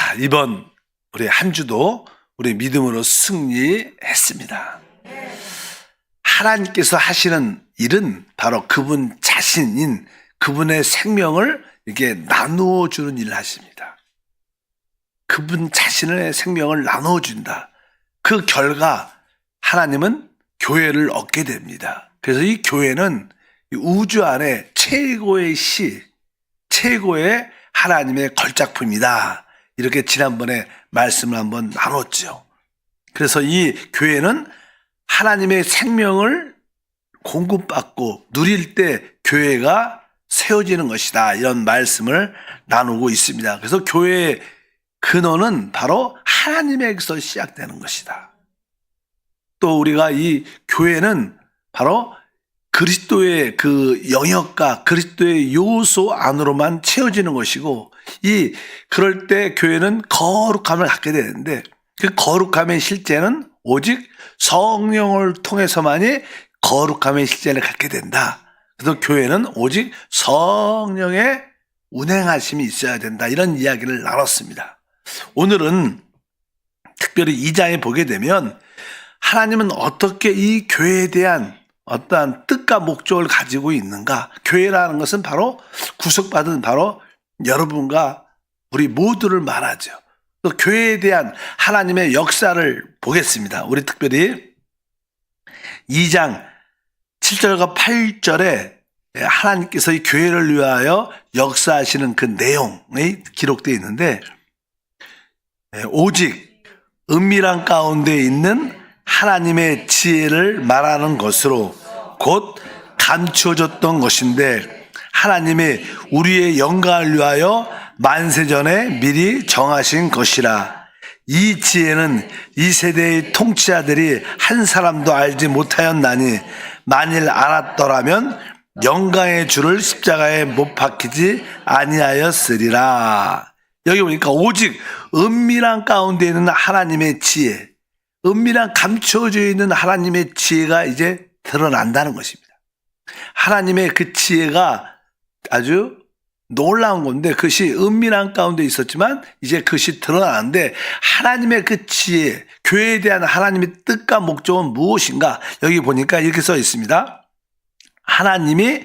자, 이번 우리 한 주도 우리 믿음으로 승리했습니다. 하나님께서 하시는 일은 바로 그분 자신인 그분의 생명을 이렇게 나누어 주는 일을 하십니다. 그분 자신의 생명을 나누어 준다. 그 결과 하나님은 교회를 얻게 됩니다. 그래서 이 교회는 우주 안에 최고의 최고의 하나님의 걸작품이다. 이렇게 지난번에 말씀을 한번 나눴죠. 그래서 이 교회는 하나님의 생명을 공급받고 누릴 때 교회가 세워지는 것이다. 이런 말씀을 나누고 있습니다. 그래서 교회의 근원은 바로 하나님에게서 시작되는 것이다. 또 우리가 이 교회는 바로 그리스도의 그 영역과 그리스도의 요소 안으로만 채워지는 것이고, 그럴 때 교회는 거룩함을 갖게 되는데, 그 거룩함의 실제는 오직 성령을 통해서만이 거룩함의 실제를 갖게 된다. 그래서 교회는 오직 성령의 운행하심이 있어야 된다. 이런 이야기를 나눴습니다. 오늘은 특별히 2장에 보게 되면 하나님은 어떻게 이 교회에 대한 어떠한 뜻과 목적을 가지고 있는가. 교회라는 것은 바로 구속받은 바로 여러분과 우리 모두를 말하죠. 또 교회에 대한 하나님의 역사를 보겠습니다. 우리 특별히 2장 7절과 8절에 하나님께서 이 교회를 위하여 역사하시는 그 내용이 기록되어 있는데, 오직 은밀한 가운데 있는 하나님의 지혜를 말하는 것으로 곧 감추어졌던 것인데, 하나님이 우리의 영광을 위하여 만세전에 미리 정하신 것이라. 이 지혜는 이 세대의 통치자들이 한 사람도 알지 못하였나니, 만일 알았더라면 영광의 주를 십자가에 못 박히지 아니하였으리라. 여기 보니까 오직 은밀한 가운데 있는 하나님의 지혜, 은밀한 감춰져 있는 하나님의 지혜가 이제 드러난다는 것입니다. 하나님의 그 지혜가 아주 놀라운 건데, 그것이 은밀한 가운데 있었지만 이제 그것이 드러나는데, 하나님의 그 지혜, 교회에 대한 하나님의 뜻과 목적은 무엇인가? 여기 보니까 이렇게 써 있습니다. 하나님이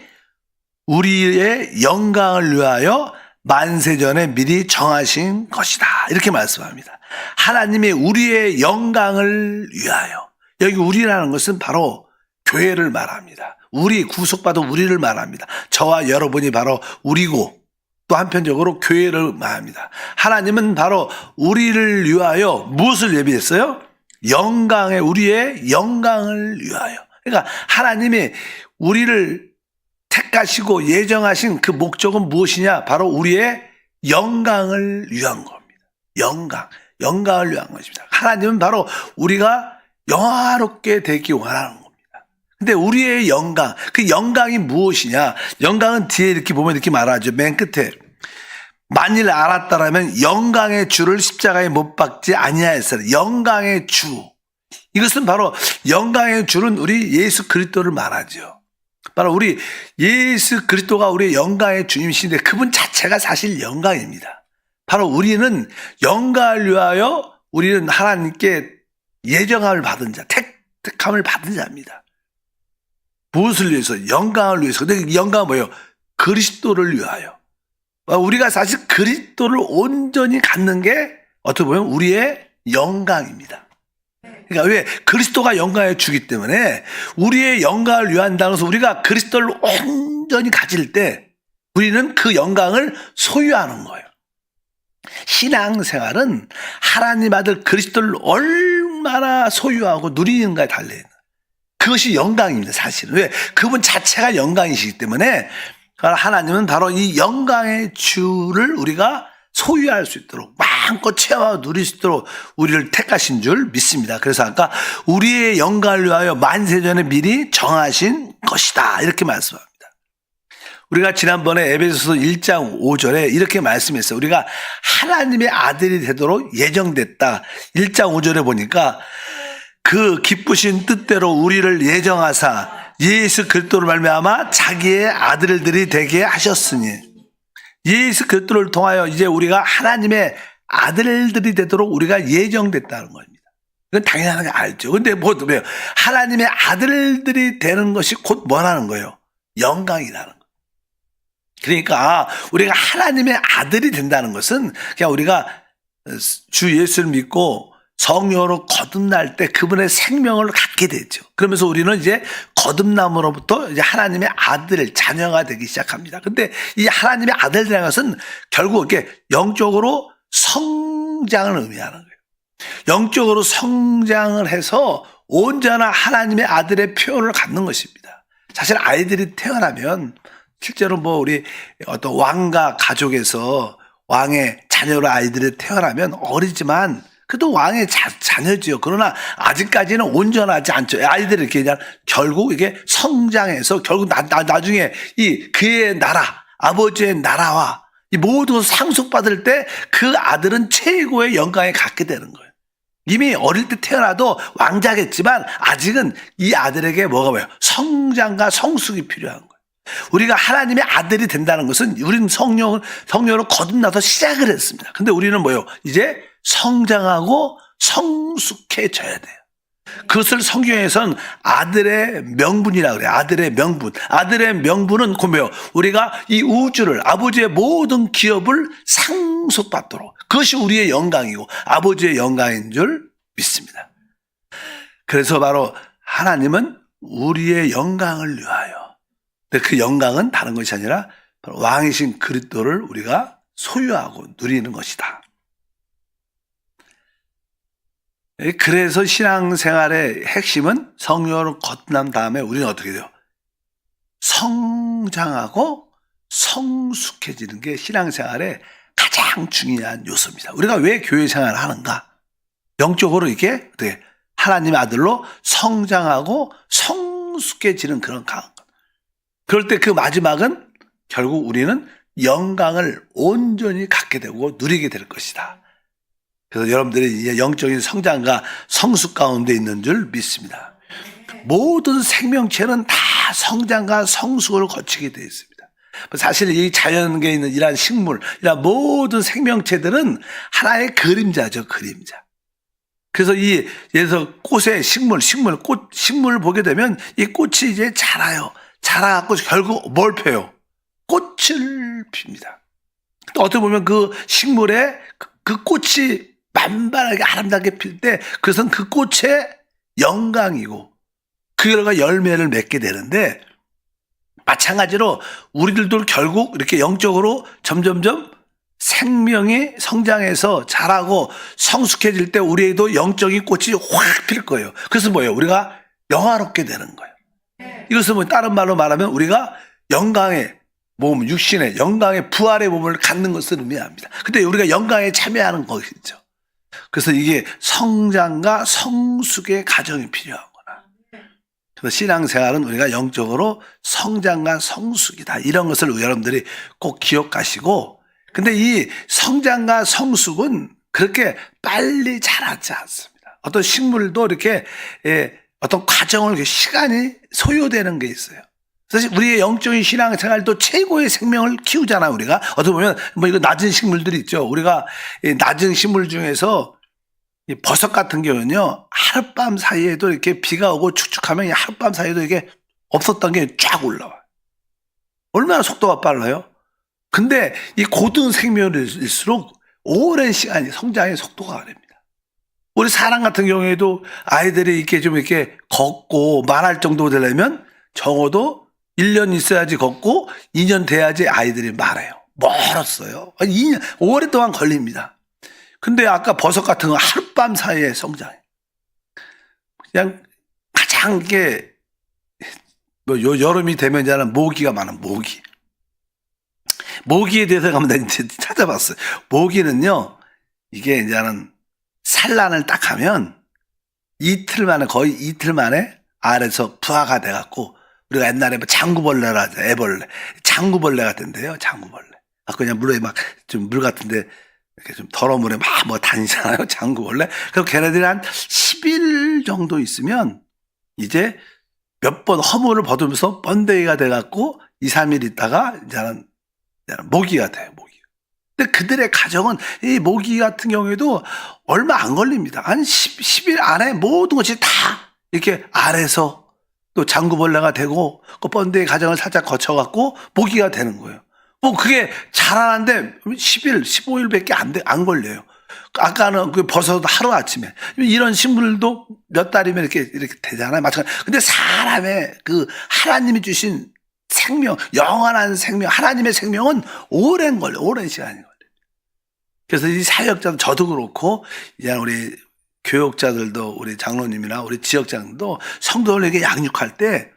우리의 영광을 위하여 만세전에 미리 정하신 것이다. 이렇게 말씀합니다. 하나님이 우리의 영광을 위하여. 여기 우리라는 것은 바로 교회를 말합니다. 우리 구속받은 우리를 말합니다. 저와 여러분이 바로 우리고, 또 한편적으로 교회를 말합니다. 하나님은 바로 우리를 위하여 무엇을 예비했어요? 우리의 영광을 위하여. 그러니까 하나님이 우리를 택하시고 예정하신 그 목적은 무엇이냐? 바로 우리의 영광을 위한 겁니다. 영광을 위한 것입니다. 하나님은 바로 우리가 영화롭게 되기 원하는 겁니다. 근데 우리의 영광, 그 영광이 무엇이냐? 영광은 뒤에 이렇게 보면 이렇게 말하죠. 맨 끝에. 만일 알았더라면 영광의 주를 십자가에 못 박지 아니하였으리라. 영광의 주. 이것은 바로 영광의 주는 우리 예수 그리스도를 말하죠. 바로 우리 예수 그리스도가 우리의 영광의 주님이신데, 그분 자체가 사실 영광입니다. 바로 우리는 영광을 위하여, 우리는 하나님께 예정함을 받은 자, 택함을 받은 자입니다. 무엇을 위해서? 영광을 위해서. 근데 영광은 뭐예요? 그리스도를 위하여. 우리가 사실 그리스도를 온전히 갖는 게 어떻게 보면 우리의 영광입니다. 그러니까 왜? 그리스도가 영광을 주기 때문에 우리의 영광을 위한다는 것은, 우리가 그리스도를 온전히 가질 때 우리는 그 영광을 소유하는 거예요. 신앙생활은 하나님 아들 그리스도를 얼마나 소유하고 누리는가에 달려있는, 그것이 영광입니다. 사실은. 왜? 그분 자체가 영광이시기 때문에 하나님은 바로 이 영광의 주를 우리가 소유할 수 있도록, 마음껏 체험하고 누릴 수 있도록 우리를 택하신 줄 믿습니다. 그래서 아까 우리의 영광을 위하여 만세전에 미리 정하신 것이다. 이렇게 말씀합니다. 우리가 지난번에 에베소서 1장 5절에 이렇게 말씀했어요. 우리가 하나님의 아들이 되도록 예정됐다. 1장 5절에 보니까 그 기쁘신 뜻대로 우리를 예정하사 예수 그리스도로 말미암아 자기의 아들들이 되게 하셨으니, 예수 그리스도를 통하여 이제 우리가 하나님의 아들들이 되도록 우리가 예정됐다는 겁니다. 이건 당연하게 알죠. 근데 뭐예요? 하나님의 아들들이 되는 것이 곧 뭐라는 거예요? 영광이라는 거예요. 그러니까 우리가 하나님의 아들이 된다는 것은 그냥 우리가 주 예수를 믿고 성령으로 거듭날 때 그분의 생명을 갖게 되죠. 그러면서 우리는 이제 거듭남으로부터 이제 하나님의 아들, 자녀가 되기 시작합니다. 근데 이 하나님의 아들이라는 것은 결국 이렇게 영적으로 성장을 의미하는 거예요. 영적으로 성장을 해서 온전한 하나님의 아들의 표현을 갖는 것입니다. 사실 아이들이 태어나면 실제로 뭐 우리 어떤 왕과 가족에서 왕의 자녀로 아이들이 태어나면 어리지만 그래도 왕의 자녀지요. 그러나 아직까지는 온전하지 않죠. 아이들이 이렇게 그냥 결국 이게 성장해서 결국 나중에 이 그의 나라, 아버지의 나라와 이 모두 상속받을 때 그 아들은 최고의 영광에 갖게 되는 거예요. 이미 어릴 때 태어나도 왕자겠지만 아직은 이 아들에게 뭐가 뭐예요? 성장과 성숙이 필요한 거예요. 우리가 하나님의 아들이 된다는 것은 우리는 성령으로 거듭나서 시작을 했습니다. 근데 우리는 뭐예요? 이제 성장하고 성숙해져야 돼요. 그것을 성경에서는 아들의 명분이라고 그래요. 아들의 명분. 아들의 명분은 뭐예요? 우리가 이 우주를, 아버지의 모든 기업을 상속받도록. 그것이 우리의 영광이고 아버지의 영광인 줄 믿습니다. 그래서 바로 하나님은 우리의 영광을 위하여. 근데 그 영광은 다른 것이 아니라 바로 왕이신 그리스도를 우리가 소유하고 누리는 것이다. 그래서 신앙생활의 핵심은 성령으로 거듭난 다음에 우리는 어떻게 돼요? 성장하고 성숙해지는 게 신앙생활의 가장 중요한 요소입니다. 우리가 왜 교회 생활을 하는가? 영적으로 이게 어떻게 하나님의 아들로 성장하고 성숙해지는 그런 강한 것. 그럴 때 그 마지막은 결국 우리는 영광을 온전히 갖게 되고 누리게 될 것이다. 그래서 여러분들이 이제 영적인 성장과 성숙 가운데 있는 줄 믿습니다. 모든 생명체는 다 성장과 성숙을 거치게 되어 있습니다. 사실 이 자연계에 있는 이러한 식물, 이러한 모든 생명체들은 하나의 그림자죠, 그림자. 그래서 예를 들어서 꽃의 식물을 보게 되면 이 꽃이 이제 자라요. 자라갖고 결국 뭘 펴요? 꽃을 핍니다. 또 어떻게 보면 그 식물에 그 꽃이 만발하게 아름답게 필 때 그것은 그 꽃의 영광이고 그 결과 열매를 맺게 되는데 마찬가지로 우리들도 결국 이렇게 영적으로 점점점 생명이 성장해서 자라고 성숙해질 때 우리에도 영적인 꽃이 확 필 거예요. 그래서 뭐예요? 우리가 영화롭게 되는 거예요. 이것은 뭐 다른 말로 말하면 우리가 영광의 몸, 육신의 영광의 부활의 몸을 갖는 것을 의미합니다. 근데 우리가 영광에 참여하는 것이죠. 그래서 이게 성장과 성숙의 과정이 필요하구나. 그래서 신앙생활은 우리가 영적으로 성장과 성숙이다. 이런 것을 여러분들이 꼭 기억하시고, 근데 이 성장과 성숙은 그렇게 빨리 자라지 않습니다. 어떤 식물도 이렇게 어떤 과정을 시간이 소요되는 게 있어요. 사실 우리의 영적인 신앙생활도 최고의 생명을 키우잖아요. 우리가 어떻게 보면 뭐 이거 낮은 식물들이 있죠. 우리가 낮은 식물 중에서 이 버섯 같은 경우는요, 하룻밤 사이에도 이렇게 비가 오고 축축하면 이 하룻밤 사이에도 이게 없었던 게 쫙 올라와요. 얼마나 속도가 빨라요? 근데 이 고등 생명일수록 오랜 시간이 성장의 속도가 다릅니다. 우리 사람 같은 경우에도 아이들이 이렇게 좀 이렇게 걷고 말할 정도 되려면 적어도 1년 있어야지 걷고 2년 돼야지 아이들이 말해요. 멀었어요. 2년, 오랫동안 걸립니다. 근데 아까 버섯 같은 거 하룻밤 사이에 성장해. 그냥 가장 이게 뭐 여름이 되면 이제는 모기가 많아, 모기. 모기에 대해서 한번 이제 찾아봤어요. 모기는요, 이게 이제는 산란을 딱 하면 거의 이틀 만에 알에서 부화가 돼갖고 우리가 옛날에 뭐 장구벌레라 하죠. 애벌레. 장구벌레가 된대요. 장구벌레. 그냥 물에 막 좀 물 같은데 이렇게 좀 더러운 물에 막 뭐 다니잖아요. 장구벌레. 그리고 걔네들이 한 10일 정도 있으면 이제 몇 번 허물을 벗으면서 번데기가 돼갖고 2, 3일 있다가 이제는 모기가 돼요. 모기. 근데 그들의 가정은 이 모기 같은 경우에도 얼마 안 걸립니다. 한 10일 안에 모든 것이 다 이렇게 알에서 또 장구벌레가 되고 그 번데기 과정을 살짝 거쳐갖고 모기가 되는 거예요. 뭐 그게 자라는데 10일, 15일밖에 안 걸려요. 아까는 그 버섯도 하루아침에 이런 식물도 몇 달이면 이렇게 되잖아요. 마찬가지. 근데 사람의 그 하나님이 주신 생명, 영원한 생명, 하나님의 생명은 오랜 시간이 걸려요. 그래서 이 사역자도 저도 그렇고, 이제 우리 교육자들도 우리 장로님이나 우리 지역장도 성도들에게 양육할 때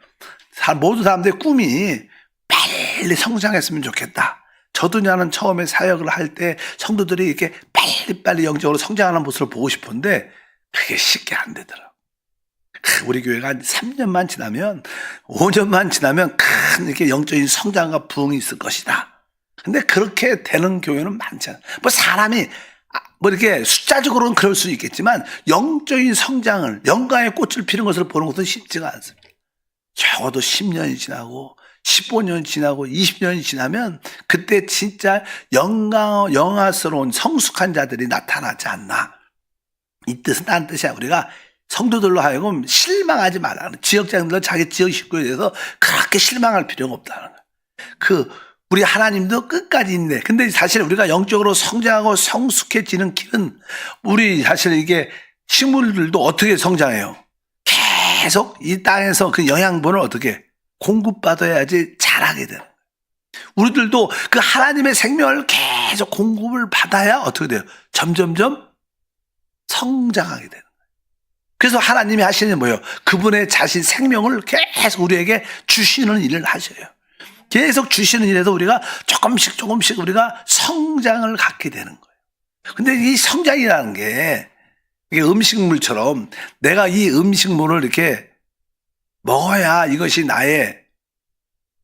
모든 사람들의 꿈이 빨리 성장했으면 좋겠다. 저도 나는 처음에 사역을 할 때 성도들이 이렇게 빨리 영적으로 성장하는 모습을 보고 싶은데 그게 쉽게 안 되더라고요. 우리 교회가 한 3년만 지나면 5년만 지나면 큰 이렇게 영적인 성장과 부흥이 있을 것이다. 근데 그렇게 되는 교회는 많지 않아요. 뭐 사람이 뭐 이렇게 숫자적으로는 그럴 수 있겠지만 영적인 성장을 영광의 꽃을 피는 것을 보는 것은 쉽지가 않습니다. 적어도 10년이 지나고 15년이 지나고 20년이 지나면 그때 진짜 영화스러운 성숙한 자들이 나타나지 않나. 이 뜻은 딴 뜻이야. 우리가 성도들로 하여금 실망하지 말라는, 지역장들 자기 지역 식구에 대해서 그렇게 실망할 필요가 없다는 거예요. 우리 하나님도 끝까지 있네. 근데 사실 우리가 영적으로 성장하고 성숙해지는 길은 우리 사실 이게 식물들도 어떻게 성장해요? 계속 이 땅에서 그 영양분을 어떻게 공급받아야지 자라게 되는 거예요. 우리들도 그 하나님의 생명을 계속 공급을 받아야 어떻게 돼요? 점점점 성장하게 되는 거예요. 그래서 하나님이 하시는 게 뭐예요? 그분의 자신 생명을 계속 우리에게 주시는 일을 하셔요. 계속 주시는 일에서 우리가 조금씩 우리가 성장을 갖게 되는 거예요. 근데 이 성장이라는 게 이게 음식물처럼 내가 이 음식물을 이렇게 먹어야 이것이 나의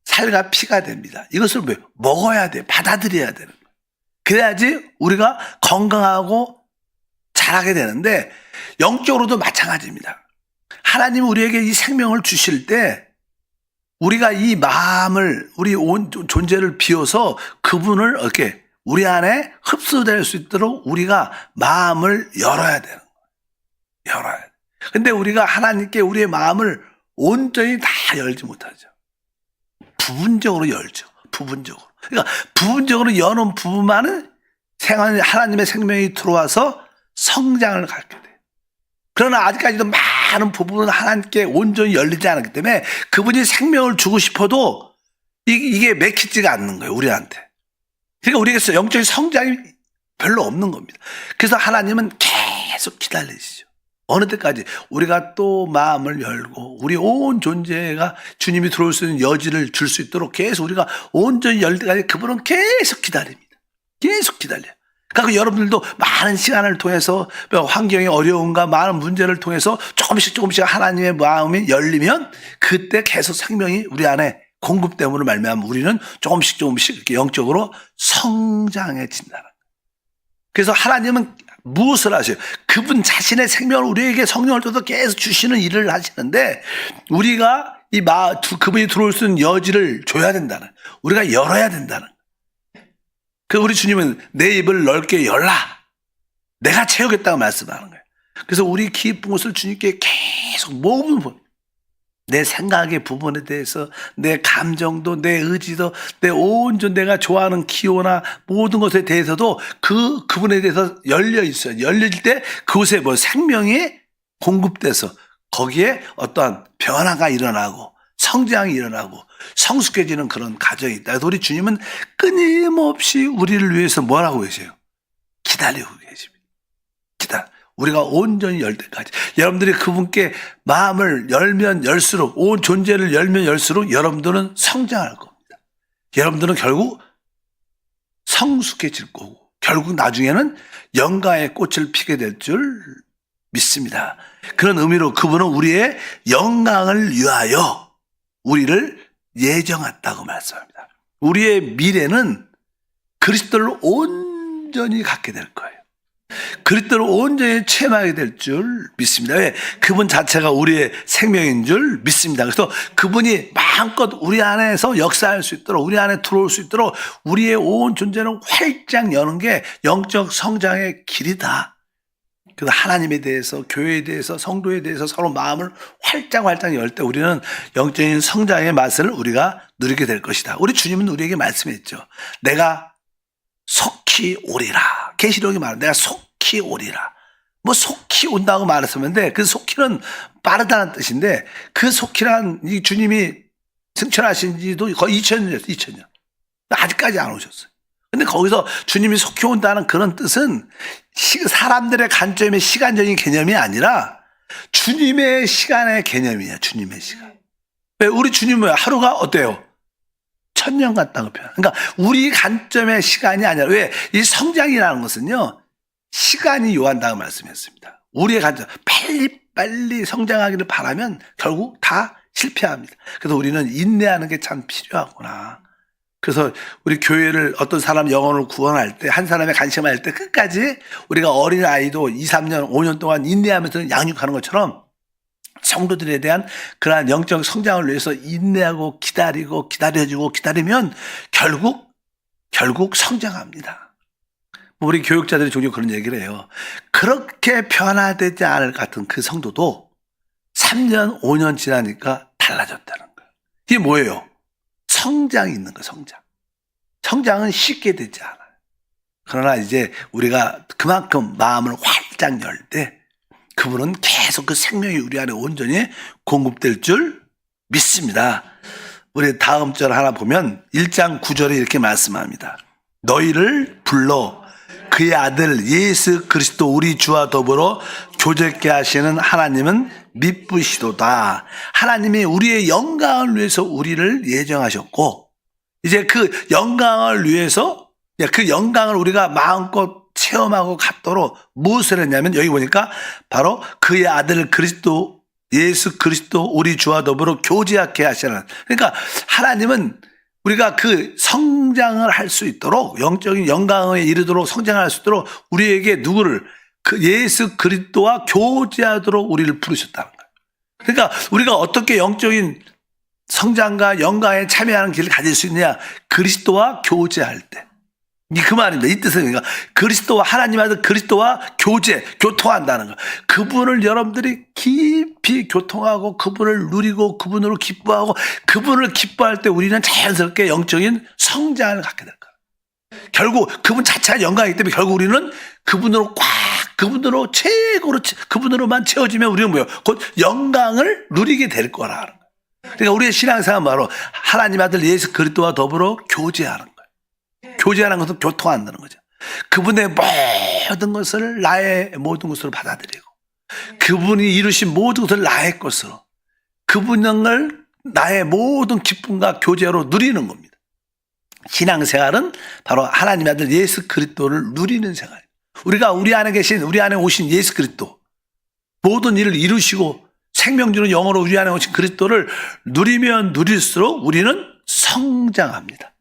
살과 피가 됩니다. 이것을 왜 먹어야 돼? 받아들여야 되는 거예요. 그래야지 우리가 건강하고 자라게 되는데 영적으로도 마찬가지입니다. 하나님이 우리에게 이 생명을 주실 때 우리가 이 마음을, 우리 온 존재를 비워서 그분을 이렇게 우리 안에 흡수될 수 있도록 우리가 마음을 열어야 되는 거예요. 열어야 돼. 근데 우리가 하나님께 우리의 마음을 온전히 다 열지 못하죠. 부분적으로 열죠. 부분적으로. 그러니까 부분적으로 여는 부분만은 하나님의 생명이 들어와서 성장을 갖게 돼요. 그러나 아직까지도 많은 부분은 하나님께 온전히 열리지 않았기 때문에 그분이 생명을 주고 싶어도 이게 맥히지가 않는 거예요, 우리한테. 그러니까 우리에게서 영적인 성장이 별로 없는 겁니다. 그래서 하나님은 계속 기다리시죠. 어느 때까지 우리가 또 마음을 열고 우리 온 존재가 주님이 들어올 수 있는 여지를 줄 수 있도록 계속 우리가 온전히 열 때까지 그분은 계속 기다립니다. 계속 기다려요. 그러니까 여러분들도 많은 시간을 통해서 환경의 어려움과 많은 문제를 통해서 조금씩 하나님의 마음이 열리면 그때 계속 생명이 우리 안에 공급됨으로 말미암아 우리는 조금씩 이렇게 영적으로 성장해진다는 거예요. 그래서 하나님은 무엇을 하세요? 그분 자신의 생명을 우리에게 성령을 통해서 계속 주시는 일을 하시는데 우리가 그분이 들어올 수 있는 여지를 줘야 된다는, 우리가 열어야 된다는. 그 우리 주님은 내 입을 넓게 열라. 내가 채우겠다고 말씀하는 거예요. 그래서 우리 깊은 곳을 주님께 계속 모든 부분, 내 생각의 부분에 대해서 내 감정도 내 의지도 내 온전 내가 좋아하는 기호나 모든 것에 대해서도 그분에 대해서 열려 있어요. 열릴 때 그곳에 생명이 공급돼서 거기에 어떠한 변화가 일어나고 성장이 일어나고 성숙해지는 그런 과정이 있다. 그래서 우리 주님은 끊임없이 우리를 위해서 뭐라고 계세요? 기다리고 계십니다. 우리가 온전히 열 때까지. 여러분들이 그분께 마음을 열면 열수록, 온 존재를 열면 열수록 여러분들은 성장할 겁니다. 여러분들은 결국 성숙해질 거고 결국 나중에는 영광의 꽃을 피게 될 줄 믿습니다. 그런 의미로 그분은 우리의 영광을 위하여 우리를 예정했다고 말씀합니다. 우리의 미래는 그리스도를 온전히 갖게 될 거예요. 그리스도를 온전히 체험하게 될 줄 믿습니다. 왜? 그분 자체가 우리의 생명인 줄 믿습니다. 그래서 그분이 마음껏 우리 안에서 역사할 수 있도록, 우리 안에 들어올 수 있도록 우리의 온 존재를 활짝 여는 게 영적 성장의 길이다. 그래서 하나님에 대해서, 교회에 대해서, 성도에 대해서 서로 마음을 활짝 열 때 우리는 영적인 성장의 맛을 우리가 누리게 될 것이다. 우리 주님은 우리에게 말씀했죠. 내가 속히 오리라. 계시록이 말합니다. 내가 속히 오리라. 뭐 속히 온다고 말했었는데 그 속히는 빠르다는 뜻인데 그 속히란 이 주님이 승천하신 지도 거의 2000년 됐어요. 2000년. 아직까지 안 오셨어요. 근데 거기서 주님이 속히 온다는 그런 뜻은 사람들의 관점의 시간적인 개념이 아니라 주님의 시간의 개념이에요. 주님의 시간. 왜? 우리 주님은 하루가 어때요? 1000년 같다고 표현. 그러니까 우리 관점의 시간이 아니라 왜? 이 성장이라는 것은요. 시간이 요한다고 말씀했습니다. 우리의 관점 빨리 성장하기를 바라면 결국 다 실패합니다. 그래서 우리는 인내하는 게 참 필요하구나. 그래서 우리 교회를 어떤 사람 영혼을 구원할 때, 한 사람의 관심할 때 끝까지 우리가 어린 아이도 2, 3년, 5년 동안 인내하면서 양육하는 것처럼 성도들에 대한 그러한 영적 성장을 위해서 인내하고 기다리고 기다려주고 기다리면 결국 성장합니다. 우리 교육자들이 종종 그런 얘기를 해요. 그렇게 변화되지 않을 것 같은 그 성도도 3년, 5년 지나니까 달라졌다는 거예요. 이게 뭐예요? 성장이 있는 거예요, 성장. 성장은 쉽게 되지 않아요. 그러나 이제 우리가 그만큼 마음을 활짝 열 때 그분은 계속 그 생명이 우리 안에 온전히 공급될 줄 믿습니다. 우리 다음 절 하나 보면 1장 9절에 이렇게 말씀합니다. 너희를 불러 그의 아들 예수 그리스도 우리 주와 더불어 교제케 하시는 하나님은 미쁘시도다. 하나님이 우리의 영광을 위해서 우리를 예정하셨고 이제 그 영광을 위해서 그 영광을 우리가 마음껏 체험하고 갖도록 무엇을 했냐면 여기 보니까 바로 그의 아들 그리스도 예수 그리스도 우리 주와 더불어 교제하게 하시는 그러니까 하나님은 우리가 그 성장을 할 수 있도록 영적인 영광에 이르도록 성장할 수 있도록 우리에게 누구를 그 예수 그리스도와 교제하도록 우리를 부르셨다는 거예요. 그러니까 우리가 어떻게 영적인 성장과 영광에 참여하는 길을 가질 수 있느냐? 그리스도와 교제할 때. 그 말입니다. 이 뜻은 그러니까 그리스도와 하나님 아들 그리스도와 교통한다는 거. 그분을 여러분들이 깊이 교통하고 그분을 누리고 그분으로 기뻐하고 그분을 기뻐할 때 우리는 자연스럽게 영적인 성장을 갖게 될 거예요. 결국 그분 자체가 영광이기 때문에 결국 우리는 그분으로 그분으로 최고로 그분으로만 채워지면 우리는 뭐예요? 곧 영광을 누리게 될 거라는 거예요. 그러니까 우리의 신앙생활은 바로 하나님 아들 예수 그리스도와 더불어 교제하는 거예요. 교제하는 것은 교통한다는 거죠. 그분의 모든 것을 나의 모든 것으로 받아들이고 그분이 이루신 모든 것을 나의 것으로 그분을 나의 모든 기쁨과 교제로 누리는 겁니다. 신앙생활은 바로 하나님 아들 예수 그리스도를 누리는 생활입니다. 우리가 우리 안에 오신 예수 그리스도 모든 일을 이루시고 생명주는 영으로 우리 안에 오신 그리스도를 누리면 누릴수록 우리는 성장합니다.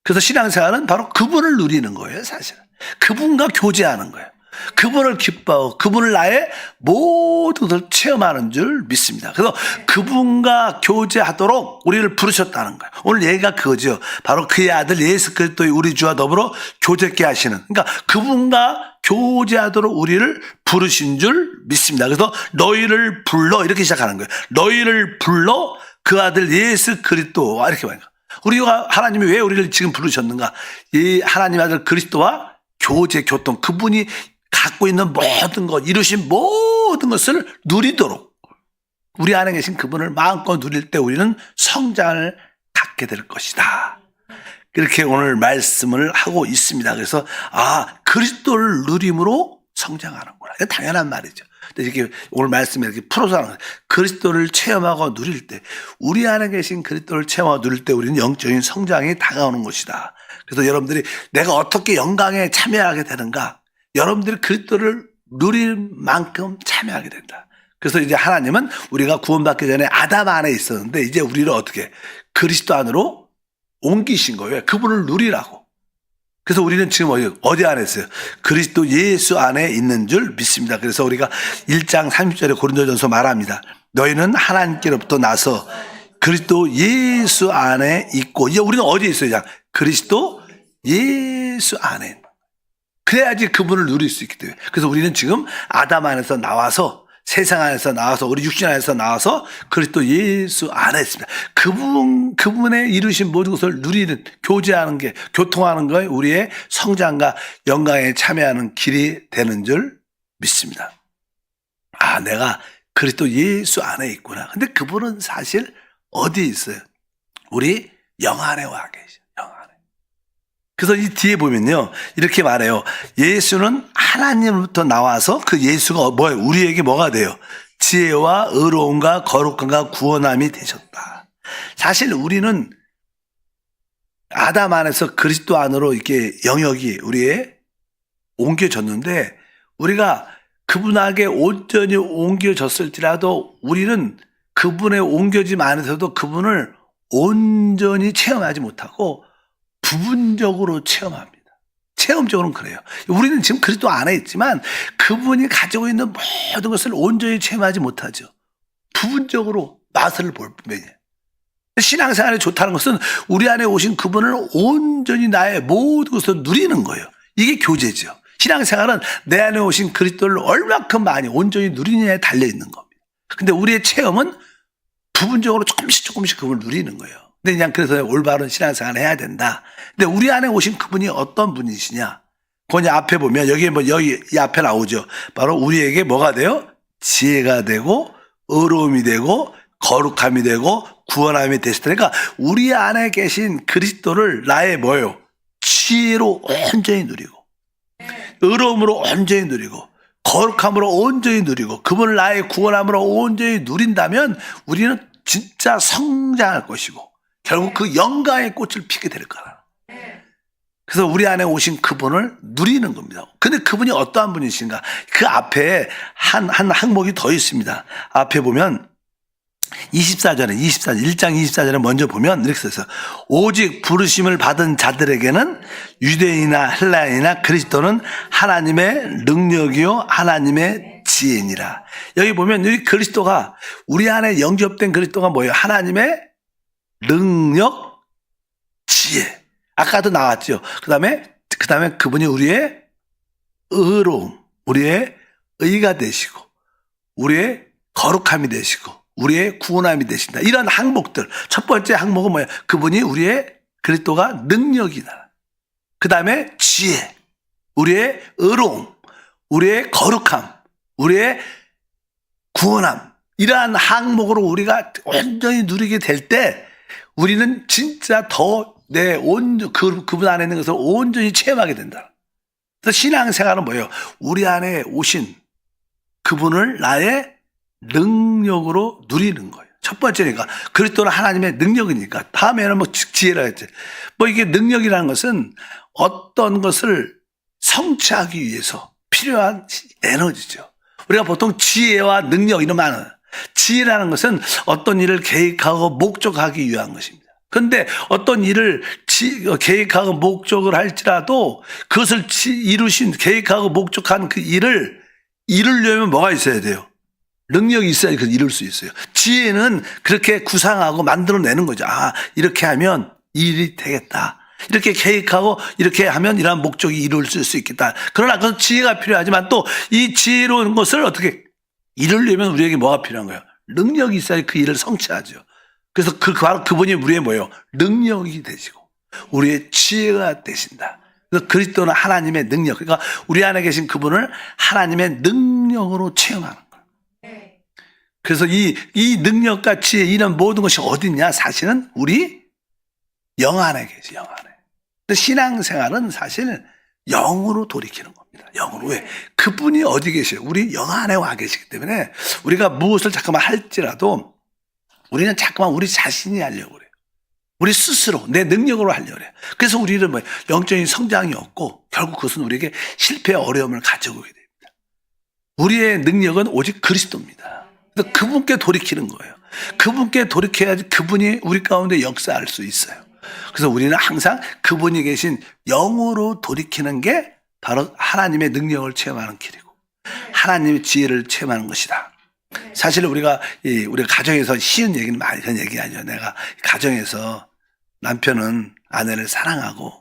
그래서 신앙생활은 바로 그분을 누리는 거예요, 사실은. 그분과 교제하는 거예요. 그분을 기뻐하고 그분을 나의 모든 것을 체험하는 줄 믿습니다. 그래서 그분과 교제하도록 우리를 부르셨다는 거예요. 오늘 얘기가 그거죠. 바로 그의 아들 예수 그리스도의 우리 주와 더불어 교제케 하시는. 그러니까 그분과 교제하도록 우리를 부르신 줄 믿습니다. 그래서 너희를 불러 이렇게 시작하는 거예요. 너희를 불러 그 아들 예수 그리스도 이렇게 말합니다. 우리가 하나님이 왜 우리를 지금 부르셨는가? 이 하나님 아들 그리스도와 교통 그분이 갖고 있는 모든 것 이루신 모든 것을 누리도록 우리 안에 계신 그분을 마음껏 누릴 때 우리는 성장을 갖게 될 것이다. 그렇게 오늘 말씀을 하고 있습니다. 그래서 그리스도를 누림으로 성장하는구나. 당연한 말이죠. 이렇게 오늘 말씀에 이렇게 풀어서 하는 거예요. 그리스도를 체험하고 누릴 때 우리 안에 계신 그리스도를 체험하고 누릴 때 우리는 영적인 성장이 다가오는 것이다. 그래서 여러분들이 내가 어떻게 영광에 참여하게 되는가? 여러분들이 그리스도를 누릴 만큼 참여하게 된다. 그래서 이제 하나님은 우리가 구원받기 전에 아담 안에 있었는데 이제 우리를 어떻게 그리스도 안으로 옮기신 거예요. 그분을 누리라고. 그래서 우리는 지금 어디 안에 있어요? 그리스도 예수 안에 있는 줄 믿습니다. 그래서 우리가 1장 30절에 고린도전서 말합니다. 너희는 하나님께로부터 나서 그리스도 예수 안에 있고, 이제 우리는 어디에 있어요? 그리스도 예수 안에. 그래야지 그분을 누릴 수 있기 때문에. 그래서 우리는 지금 아담 안에서 나와서, 세상 안에서 나와서, 우리 육신 안에서 나와서 그리스도 예수 안에 있습니다. 그분의 이루신 모든 것을 누리는, 교제하는 게, 교통하는 거에 우리의 성장과 영광에 참여하는 길이 되는 줄 믿습니다. 아, 내가 그리스도 예수 안에 있구나. 근데 그분은 사실 어디에 있어요? 우리 영 안에 와 계셔. 영 안에. 그래서 이 뒤에 보면요, 이렇게 말해요. 예수는 하나님으로부터 나와서 그 예수가 뭐예요? 우리에게 뭐가 돼요? 지혜와 의로움과 거룩함과 구원함이 되셨다. 사실 우리는 아담 안에서 그리스도 안으로 이렇게 영역이 우리의 옮겨졌는데, 우리가 그분에게 온전히 옮겨졌을지라도 우리는 그분의 옮겨짐 안에서도 그분을 온전히 체험하지 못하고 부분적으로 체험합니다. 체험적으로는 그래요. 우리는 지금 그리스도 안에 있지만 그분이 가지고 있는 모든 것을 온전히 체험하지 못하죠. 부분적으로 맛을 볼 뿐이에요. 신앙생활이 좋다는 것은 우리 안에 오신 그분을 온전히 나의 모든 것을 누리는 거예요. 이게 교제죠. 신앙생활은 내 안에 오신 그리스도를 얼마큼 많이 온전히 누리느냐에 달려있는 겁니다. 근데 우리의 체험은 부분적으로 조금씩 그분을 누리는 거예요. 근데 그냥 그래서 올바른 신앙생활을 해야 된다. 근데 우리 안에 오신 그분이 어떤 분이시냐? 그냥 앞에 보면 여기 이 앞에 나오죠. 바로 우리에게 뭐가 돼요? 지혜가 되고 의로움이 되고 거룩함이 되고 구원함이 되시다. 그러니까 우리 안에 계신 그리스도를 나의 뭐예요? 지혜로 온전히 누리고, 의로움으로 온전히 누리고, 거룩함으로 온전히 누리고, 그분을 나의 구원함으로 온전히 누린다면 우리는 진짜 성장할 것이고 결국 그 영광의 꽃을 피게 될 거라. 그래서 우리 안에 오신 그분을 누리는 겁니다. 근데 그분이 어떠한 분이신가? 그 앞에 한 항목이 더 있습니다. 앞에 보면 1장 24절에 먼저 보면 이렇게 써있어요. 오직 부르심을 받은 자들에게는 유대인이나 헬라인이나 그리스도는 하나님의 능력이요 하나님의 지혜니라. 여기 보면 이 그리스도가, 우리 안에 영접된 그리스도가 뭐예요? 하나님의 능력, 지혜. 아까도 나왔죠. 그 다음에 그분이 우리의 의로움, 우리의 의가 되시고, 우리의 거룩함이 되시고, 우리의 구원함이 되신다. 이런 항목들. 첫 번째 항목은 뭐예요? 그분이 우리의 그리스도가 능력이다. 그 다음에 지혜, 우리의 의로움, 우리의 거룩함, 우리의 구원함. 이러한 항목으로 우리가 온전히 누리게 될 때 우리는 진짜 더 그분 안에 있는 것을 온전히 체험하게 된다. 그래서 신앙생활은 뭐예요? 우리 안에 오신 그분을 나의 능력으로 누리는 거예요. 첫 번째니까 그리스도는 하나님의 능력이니까. 다음에는 지혜라 했지. 이게 능력이라는 것은 어떤 것을 성취하기 위해서 필요한 에너지죠. 우리가 보통 지혜와 능력 이런 말 하는, 지혜라는 것은 어떤 일을 계획하고 목적하기 위한 것입니다. 그런데 어떤 일을 계획하고 목적을 할지라도 그것을 계획하고 목적한 그 일을 이루려면 뭐가 있어야 돼요? 능력이 있어야 그 이룰 수 있어요. 지혜는 그렇게 구상하고 만들어내는 거죠. 아, 이렇게 하면 이 일이 되겠다. 이렇게 계획하고 이렇게 하면 이러한 목적이 이룰 수 있겠다. 그러나 그건 지혜가 필요하지만 또 이 지혜로운 것을 어떻게 이루려면 우리에게 뭐가 필요한 거예요? 능력이 있어야 그 일을 성취하죠. 그래서 바로 그분이 우리의 뭐예요? 능력이 되시고 우리의 지혜가 되신다. 그래서 그리스도는 하나님의 능력, 그러니까 우리 안에 계신 그분을 하나님의 능력으로 체험하는 거예요. 그래서 이 능력과 지혜, 이런 모든 것이 어디 있냐? 사실은 우리 영 안에 계시, 영 안에. 근데 신앙생활은 사실 영으로 돌이키는 겁니다. 영으로. 왜? 그분이 어디 계세요? 우리 영 안에 와 계시기 때문에 우리가 무엇을 잠깐만 할지라도 우리는 잠깐만 우리 자신이 하려고 그래요. 우리 스스로 내 능력으로 하려고 그래요. 그래서 우리는 영적인 성장이 없고 결국 그것은 우리에게 실패의 어려움을 가져오게 됩니다. 우리의 능력은 오직 그리스도입니다. 그분께 돌이키는 거예요. 그분께 돌이켜야지 그분이 우리 가운데 역사할 수 있어요. 그래서 우리는 항상 그분이 계신 영으로 돌이키는 게 바로 하나님의 능력을 체험하는 길이고 하나님의 지혜를 체험하는 것이다. 사실 우리가 가정에서 쉬운 얘기는 많이 그런 얘기 아니죠. 내가 가정에서 남편은 아내를 사랑하고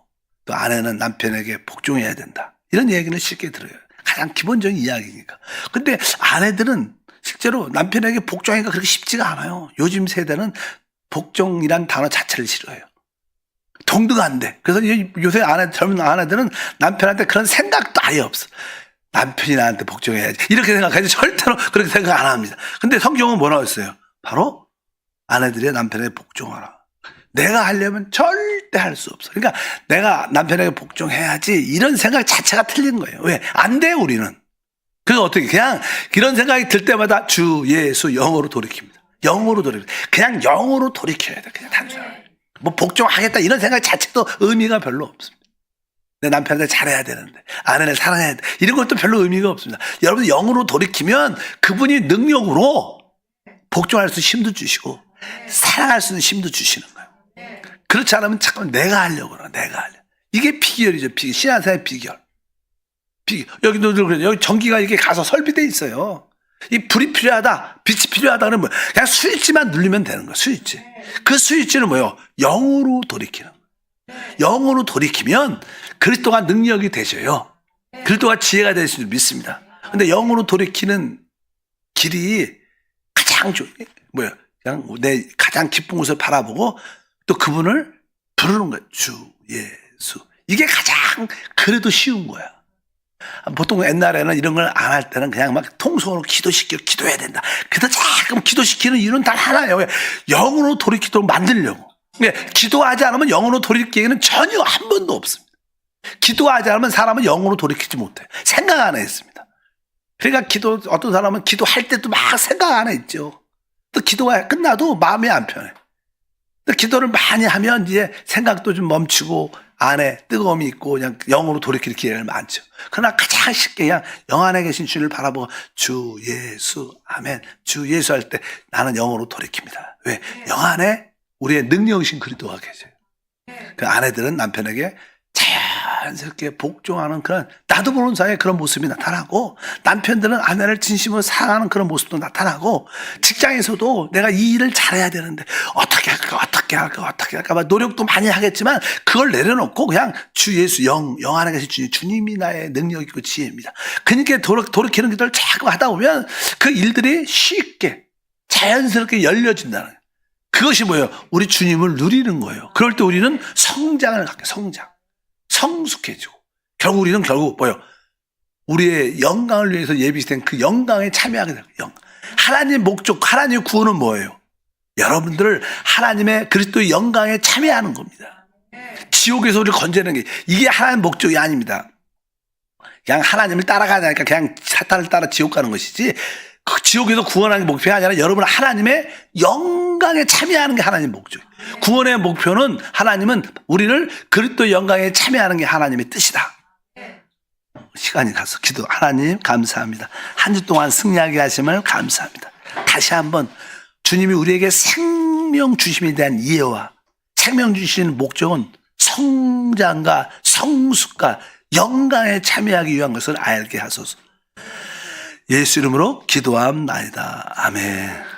또 아내는 남편에게 복종해야 된다. 이런 얘기는 쉽게 들어요. 가장 기본적인 이야기니까. 근데 아내들은 실제로 남편에게 복종하기가 그렇게 쉽지가 않아요. 요즘 세대는 복종이란 단어 자체를 싫어해요. 동두가 안 돼. 그래서 요새 젊은 아내들은 남편한테 그런 생각도 아예 없어. 남편이 나한테 복종해야지. 이렇게 생각하지 절대로 그렇게 생각 안 합니다. 근데 성경은 뭐라고 했어요? 바로 아내들이 남편에게 복종하라. 내가 하려면 절대 할 수 없어. 그러니까 내가 남편에게 복종해야지 이런 생각 자체가 틀린 거예요. 왜? 안 돼, 우리는. 그래서 어떻게 그냥 이런 생각이 들 때마다 주 예수 영으로 돌이킵니다. 영으로 돌이킵니다. 그냥 영으로 돌이켜야 돼. 그냥 단순하게. 뭐 복종하겠다 이런 생각 자체도 의미가 별로 없습니다. 내 남편한테 잘해야 되는데 아내를 사랑해야 돼. 이런 것도 별로 의미가 없습니다. 여러분 영으로 돌이키면 그분이 능력으로 복종할 수 있는 힘도 주시고 사랑할 수 있는 힘도 주시는 거예요. 그렇지 않으면 잠깐만 내가 하려고 그래. 내가 하려고. 이게 비결이죠. 비결. 신앙생활의 비결. 여기도 그래요. 여기 전기가 이렇게 가서 설비돼 있어요. 이 불이 필요하다, 빛이 필요하다 그러면 그냥 스위치만 누르면 되는 거야. 스위치. 그 스위치는 뭐예요? 영으로 돌이키는 거예요. 영으로 돌이키면 그리스도가 능력이 되셔요. 그리스도가 지혜가 될 수 믿습니다. 근데 영으로 돌이키는 길이 가장 그냥 내 가장 기쁜 곳을 바라보고 또 그분을 부르는 거예요. 주 예수. 이게 가장 그래도 쉬운 거야. 보통 옛날에는 이런 걸 안 할 때는 그냥 막 통성으로 기도해야 된다. 그래서 자꾸 기도시키는 이유는 단 하나예요. 영으로 돌이키도록 만들려고. 기도하지 않으면 영으로 돌이키기는 전혀 한 번도 없습니다. 기도하지 않으면 사람은 영으로 돌이키지 못해요. 생각 안에 있습니다. 그러니까 어떤 사람은 기도할 때도 막 생각 안에 있죠. 또 기도가 끝나도 마음이 안 편해. 또 기도를 많이 하면 이제 생각도 좀 멈추고 안에 뜨거움이 있고 그냥 영으로 돌이킬 기회가 많죠. 그러나 가장 쉽게 그냥 영 안에 계신 주를 바라보고 주 예수 아멘 주 예수 할 때 나는 영으로 돌이킵니다. 왜? 영 안에 우리의 능력이신 그리스도가 계세요. 그 아내들은 남편에게 자연스럽게 복종하는 그런 나도 모르는 사이에 그런 모습이 나타나고 남편들은 아내를 진심으로 사랑하는 그런 모습도 나타나고 직장에서도 내가 이 일을 잘해야 되는데 어떻게 할까 막 노력도 많이 하겠지만 그걸 내려놓고 그냥 주 예수 영 안에 계신 주님이 나의 능력이고 지혜입니다. 그러니까 돌이키는 기도를 자꾸 하다 보면 그 일들이 쉽게 자연스럽게 열려진다는 거예요. 그것이 뭐예요? 우리 주님을 누리는 거예요. 그럴 때 우리는 성장을 갖게 성숙해지고 우리는 뭐예요? 우리의 영광을 위해서 예비된 그 영광에 참여하게 돼요. 하나님의 목적, 하나님의 구원은 뭐예요? 여러분들을 하나님의 그리스도의 영광에 참여하는 겁니다. 지옥에서 우리를 건져내는 게 이게 하나님의 목적이 아닙니다. 그냥 하나님을 따라가니까 그냥 사탄을 따라 지옥 가는 것이지 그 지옥에서 구원하는 게 목표가 아니라 여러분은 하나님의 영광에 참여하는 게 하나님의 목적이에요. 구원의 목표는 하나님은 우리를 그리스도의 영광에 참여하는 게 하나님의 뜻이다. 시간이 가서 기도 하나님 감사합니다. 한 주 동안 승리하게 하심을 감사합니다. 다시 한번 주님이 우리에게 생명 주심에 대한 이해와 생명 주시는 목적은 성장과 성숙과 영광에 참여하기 위한 것을 알게 하소서. 예수 이름으로 기도함나이다. 아멘.